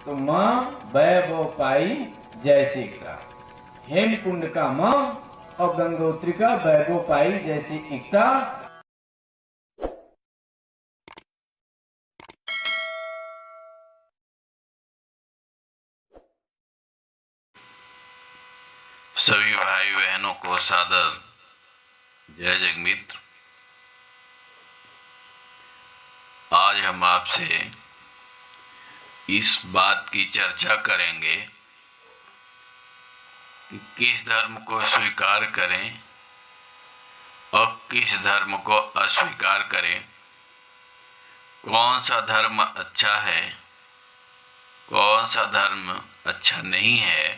तो माँ वैभव पाई जैसे एकता। हेमकुंड का माँ और गंगोत्री का वैभव पाई जैसी एकता। सभी भाई बहनों को सादर जय जगमित्र। आज हम आपसे इस बात की चर्चा करेंगे कि किस धर्म को स्वीकार करें और किस धर्म को अस्वीकार करें, कौन सा धर्म अच्छा है, कौन सा धर्म अच्छा नहीं है,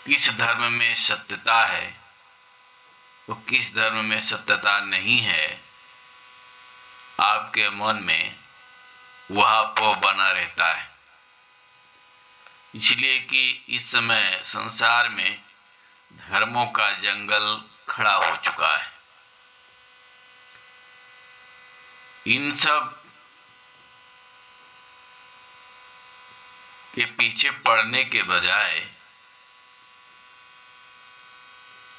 किस धर्म में सत्यता है तो किस धर्म में सत्यता नहीं है। आपके मन में वहापोह बना रहता है, इसलिए कि इस समय संसार में धर्मों का जंगल खड़ा हो चुका है। इन सब के पीछे पड़ने के बजाय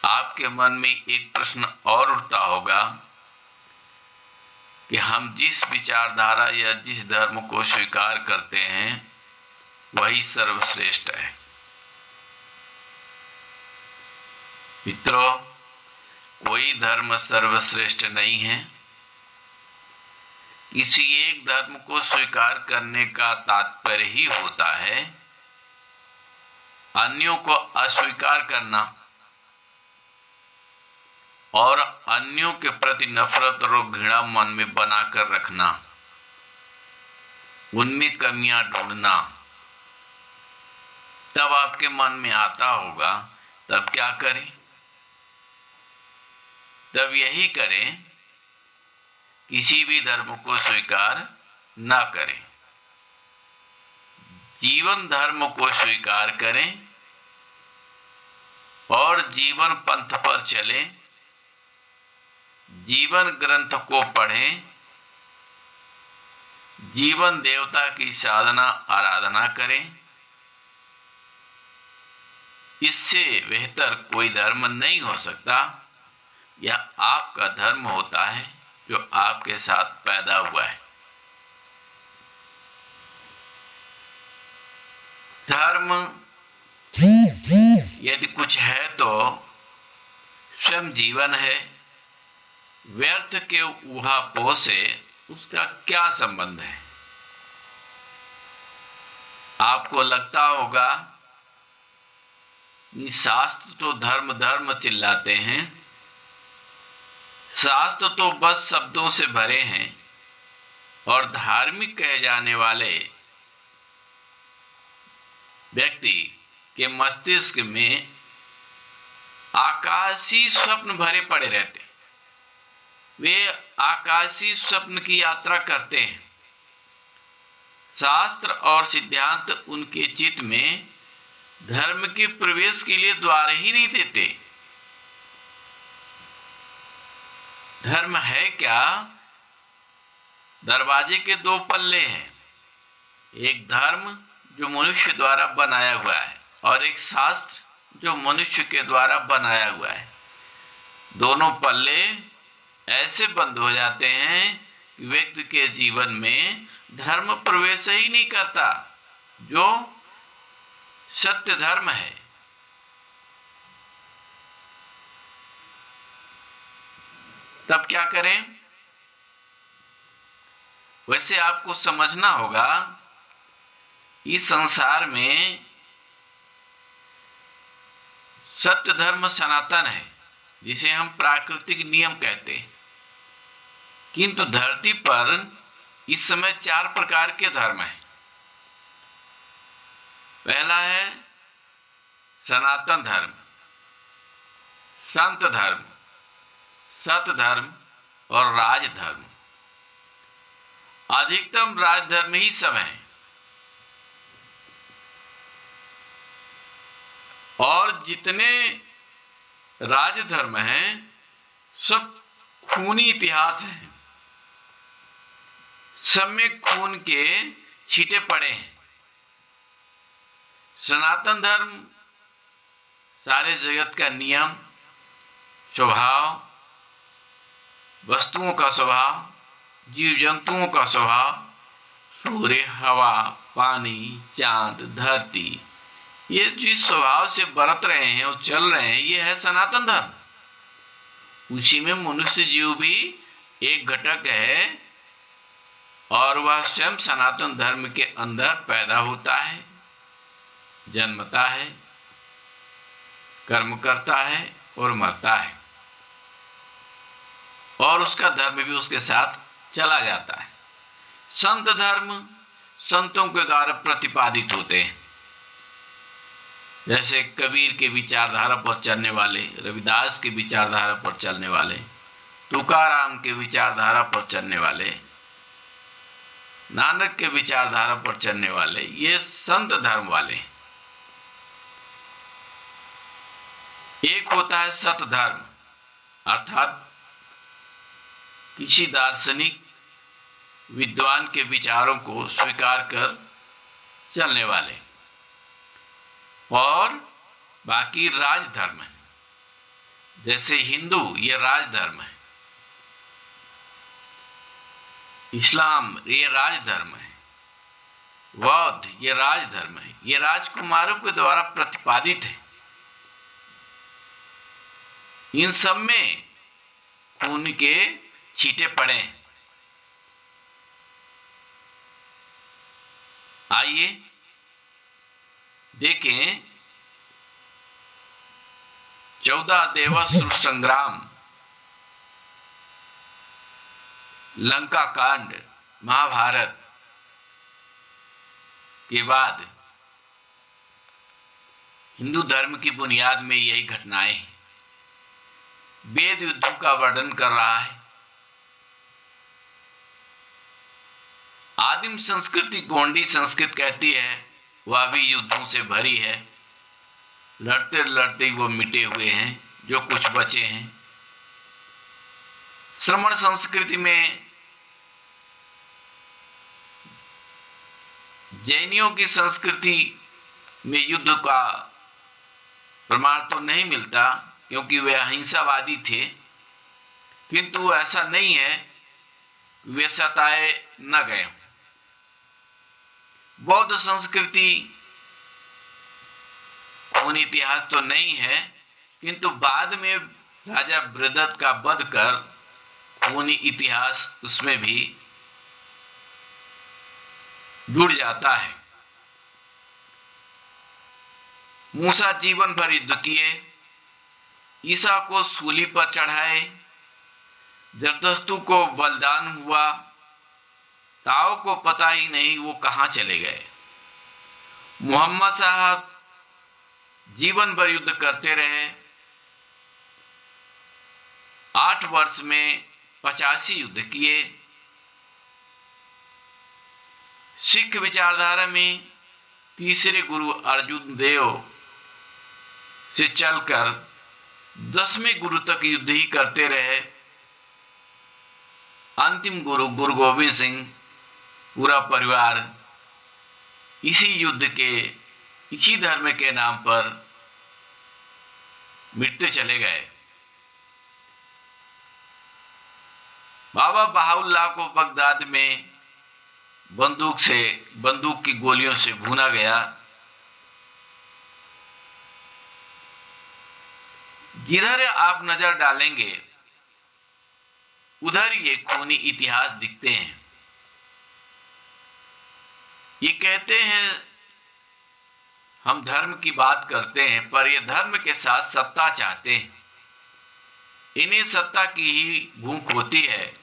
आपके मन में एक प्रश्न और उठता होगा कि हम जिस विचारधारा या जिस धर्म को स्वीकार करते हैं वही सर्वश्रेष्ठ है। मित्रों, कोई धर्म सर्वश्रेष्ठ नहीं है। किसी एक धर्म को स्वीकार करने का तात्पर्य ही होता है अन्यों को अस्वीकार करना और अन्यों के प्रति नफरत और घृणा मन में बनाकर रखना, उनमें कमियां ढूंढना। तब आपके मन में आता होगा, तब क्या करें? तब यही करें, किसी भी धर्म को स्वीकार न करें, जीवन धर्म को स्वीकार करें और जीवन पंथ पर चलें, जीवन ग्रंथ को पढ़ें, जीवन देवता की साधना आराधना करें। इससे बेहतर कोई धर्म नहीं हो सकता। यह आपका धर्म होता है जो आपके साथ पैदा हुआ है। धर्म यदि कुछ है तो स्वयं जीवन है। व्यर्थ के ऊहापोह से उसका क्या संबंध है? आपको लगता होगा कि शास्त्र तो धर्म धर्म चिल्लाते हैं, शास्त्र तो बस शब्दों से भरे हैं और धार्मिक कहे जाने वाले व्यक्ति के मस्तिष्क में आकाशीय स्वप्न भरे पड़े रहते हैं। वे आकाशीय स्वप्न की यात्रा करते हैं। शास्त्र और सिद्धांत उनके चित्त में धर्म के प्रवेश के लिए द्वार ही नहीं देते। धर्म है क्या? दरवाजे के दो पल्ले हैं। एक धर्म जो मनुष्य द्वारा बनाया हुआ है और एक शास्त्र जो मनुष्य के द्वारा बनाया हुआ है। दोनों पल्ले ऐसे बंद हो जाते हैं कि व्यक्ति के जीवन में धर्म प्रवेश ही नहीं करता जो सत्य धर्म है। तब क्या करें? वैसे आपको समझना होगा, इस संसार में सत्य धर्म सनातन है, जिसे हम प्राकृतिक नियम कहते हैं। किंतु धरती पर इस समय 4 प्रकार के धर्म हैं। पहला है सनातन धर्म, संत धर्म, सत धर्म और राजधर्म। अधिकतम राजधर्म ही सब है और जितने राजधर्म हैं सब खूनी इतिहास है। सब में खून के छींटे पड़े हैं। सनातन धर्म सारे जगत का नियम, स्वभाव, वस्तुओं का स्वभाव, जीव जंतुओं का स्वभाव, सूर्य, हवा, पानी, चांद, धरती, ये जिस स्वभाव से बरत रहे हैं और चल रहे हैं, ये है सनातन धर्म। उसी में मनुष्य जीव भी एक घटक है और वह स्वयं सनातन धर्म के अंदर पैदा होता है, जन्मता है, कर्म करता है और मरता है, और उसका धर्म भी उसके साथ चला जाता है। संत धर्म संतों के द्वारा प्रतिपादित होते हैं, जैसे कबीर के विचारधारा पर चलने वाले, रविदास के विचारधारा पर चलने वाले, तुकाराम के विचारधारा पर चलने वाले, नानक के विचारधारा पर चलने वाले, ये संत धर्म वाले। एक होता है सत धर्म, अर्थात किसी दार्शनिक विद्वान के विचारों को स्वीकार कर चलने वाले, और बाकी राजधर्म है। जैसे हिंदू ये राजधर्म है, इस्लाम ये राजधर्म है, बौद्ध ये राजधर्म है, ये राजकुमारों के द्वारा प्रतिपादित है। इन सब में खून के छींटे पड़े हैं। आइए देखें 14 देवासुर संग्राम, लंका कांड, महाभारत के बाद हिंदू धर्म की बुनियाद में यही घटनाएं हैं। वेद युद्धों का वर्णन कर रहा है। आदिम संस्कृति गोंडी संस्कृत कहती है वह भी युद्धों से भरी है। लड़ते लड़ते वो मिटे हुए हैं, जो कुछ बचे हैं। श्रमण संस्कृति में जैनियों की संस्कृति में युद्ध का प्रमाण तो नहीं मिलता, क्योंकि वे अहिंसावादी थे, किंतु ऐसा नहीं है वे सताए न गए। बौद्ध संस्कृति खून इतिहास तो नहीं है, किंतु बाद में राजा बृहदत्त का वध कर खूनी इतिहास उसमें भी जुड़ जाता है। मूसा जीवन भर युद्ध किए, ईसा को सूली पर चढ़ाए, जरदस्तु को बलिदान हुआ, ताओ को पता ही नहीं वो कहां चले गए। मोहम्मद साहब जीवन भर युद्ध करते रहे, 8 वर्ष में 85 युद्ध किए। सिख विचारधारा में तीसरे गुरु अर्जुन देव से चलकर 10वें गुरु तक युद्ध ही करते रहे। अंतिम गुरु गुरु गोविंद सिंह, पूरा परिवार इसी युद्ध के, इसी धर्म के नाम पर मिटते चले गए। बाबा बहाउल्लाह को बगदाद में बंदूक की गोलियों से भूना गया। जिधर आप नजर डालेंगे उधर ये खूनी इतिहास दिखते हैं। ये कहते हैं हम धर्म की बात करते हैं, पर ये धर्म के साथ सत्ता चाहते हैं। इन्हें सत्ता की ही भूख होती है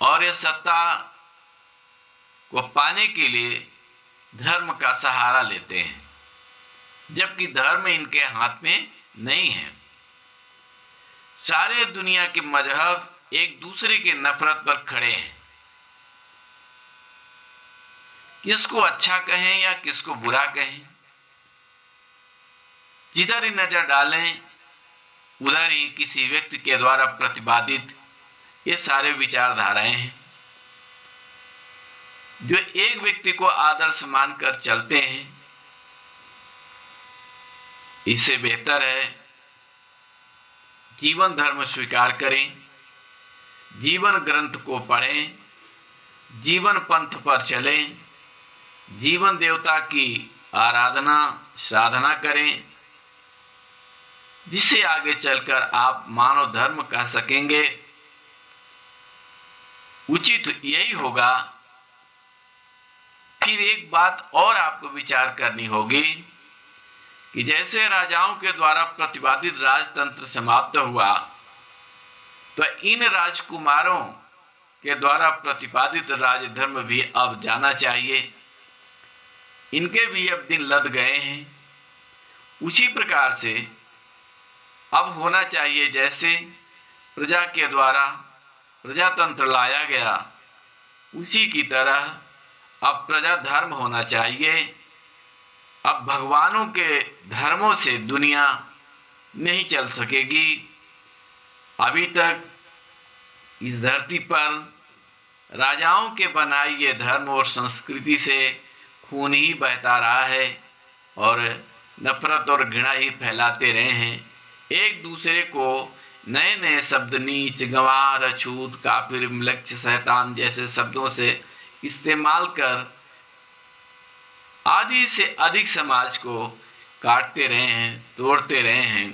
और ये सत्ता को पाने के लिए धर्म का सहारा लेते हैं, जबकि धर्म इनके हाथ में नहीं है। सारे दुनिया के मजहब एक दूसरे के नफरत पर खड़े हैं। किसको अच्छा कहें या किसको बुरा कहें, जिधर ही नजर डालें उधर ही किसी व्यक्ति के द्वारा प्रतिपादित ये सारे विचारधाराएं हैं। जो एक व्यक्ति को आदर्श मानकर चलते हैं, इससे बेहतर है जीवन धर्म स्वीकार करें, जीवन ग्रंथ को पढ़ें, जीवन पंथ पर चलें, जीवन देवता की आराधना साधना करें, जिससे आगे चलकर आप मानव धर्म कह सकेंगे। उचित यही होगा। फिर एक बात और आपको विचार करनी होगी कि जैसे राजाओं के द्वारा प्रतिपादित राजतंत्र समाप्त हुआ, तो इन राजकुमारों के द्वारा प्रतिपादित राजधर्म भी अब जाना चाहिए। इनके भी अब दिन लद गए हैं। उसी प्रकार से अब होना चाहिए जैसे प्रजा के द्वारा प्रजातंत्र लाया गया, उसी की तरह अब प्रजा धर्म होना चाहिए। अब भगवानों के धर्मों से दुनिया नहीं चल सकेगी। अभी तक इस धरती पर राजाओं के बनाए ये धर्म और संस्कृति से खून ही बहता रहा है और नफरत और घृणा ही फैलाते रहे हैं। एक दूसरे को नए नए शब्द नीच, गंवार, अछूत, काफिर, म्लेच्छ, शैतान जैसे शब्दों से इस्तेमाल कर आधी से अधिक समाज को काटते रहे हैं, तोड़ते रहे हैं।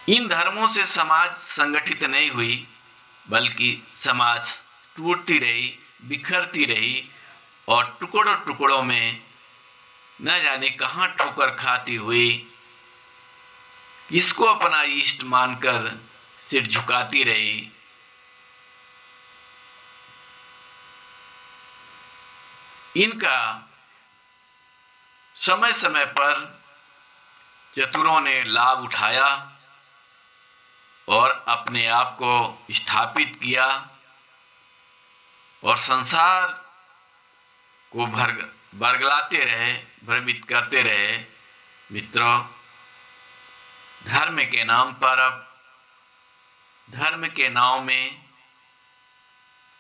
इन धर्मों से समाज संगठित नहीं हुई, बल्कि समाज टूटती रही, बिखरती रही और टुकड़ों टुकड़ों में न जाने कहां ठोकर खाती हुई, किसको अपना इष्ट मानकर सिर झुकाती रही। इनका समय समय पर चतुरों ने लाभ उठाया और अपने आप को स्थापित किया और संसार को बरगलाते रहे, भ्रमित करते रहे। मित्रों, धर्म के नाम पर अब धर्म के नाव में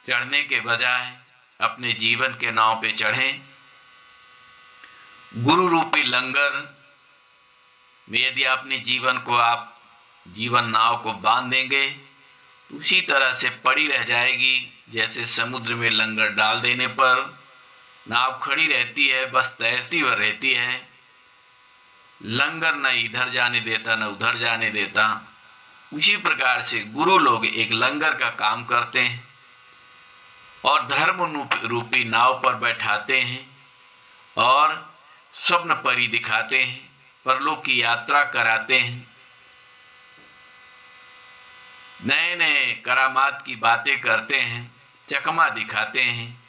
चढ़ने के बजाय अपने जीवन के नाव पे चढ़ें। गुरु रूपी लंगर में यदि अपने जीवन को आप जीवन नाव को बांध देंगे तो उसी तरह से पड़ी रह जाएगी जैसे समुद्र में लंगर डाल देने पर नाव खड़ी रहती है, बस तैरती हुई रहती है। लंगर न इधर जाने देता न उधर जाने देता। उसी प्रकार से गुरु लोग एक लंगर का काम करते हैं और धर्म रूपी नाव पर बैठाते हैं और स्वप्न परी दिखाते हैं, परलोक की यात्रा कराते हैं, नए नए करामात की बातें करते हैं, चकमा दिखाते हैं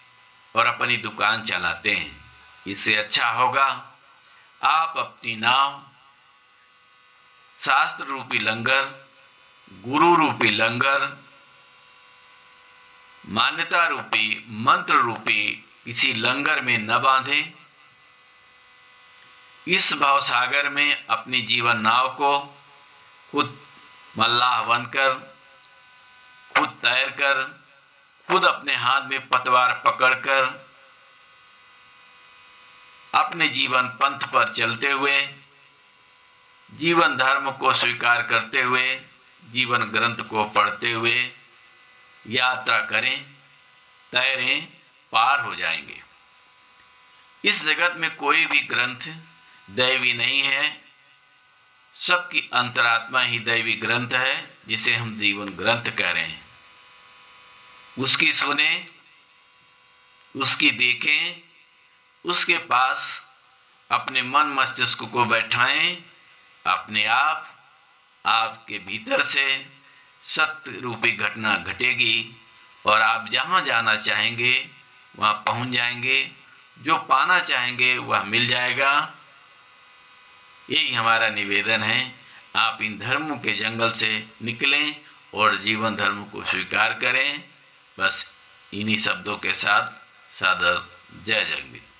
और अपनी दुकान चलाते हैं। इससे अच्छा होगा आप अपनी नाव शास्त्र रूपी लंगर, गुरु रूपी लंगर, मान्यता रूपी, मंत्र रूपी किसी लंगर में न बांधें। इस भवसागर में अपनी जीवन नाव को खुद मल्लाह बनकर, खुद तैरकर, खुद अपने हाथ में पतवार पकड़कर अपने जीवन पंथ पर चलते हुए, जीवन धर्म को स्वीकार करते हुए, जीवन ग्रंथ को पढ़ते हुए यात्रा करें, तैरें, पार हो जाएंगे। इस जगत में कोई भी ग्रंथ दैवी नहीं है, सबकी अंतरात्मा ही दैवी ग्रंथ है, जिसे हम जीवन ग्रंथ कह रहे हैं। उसकी सुने, उसकी देखें, उसके पास अपने मन मस्तिष्क को बैठाएं। अपने आप आपके भीतर से सत्य रूपी घटना घटेगी और आप जहां जाना चाहेंगे वहां पहुंच जाएंगे। जो पाना चाहेंगे वह मिल जाएगा। यही हमारा निवेदन है। आप इन धर्मों के जंगल से निकलें और जीवन धर्म को स्वीकार करें। बस इन्हीं शब्दों के साथ सादर जय जगन्नाथ।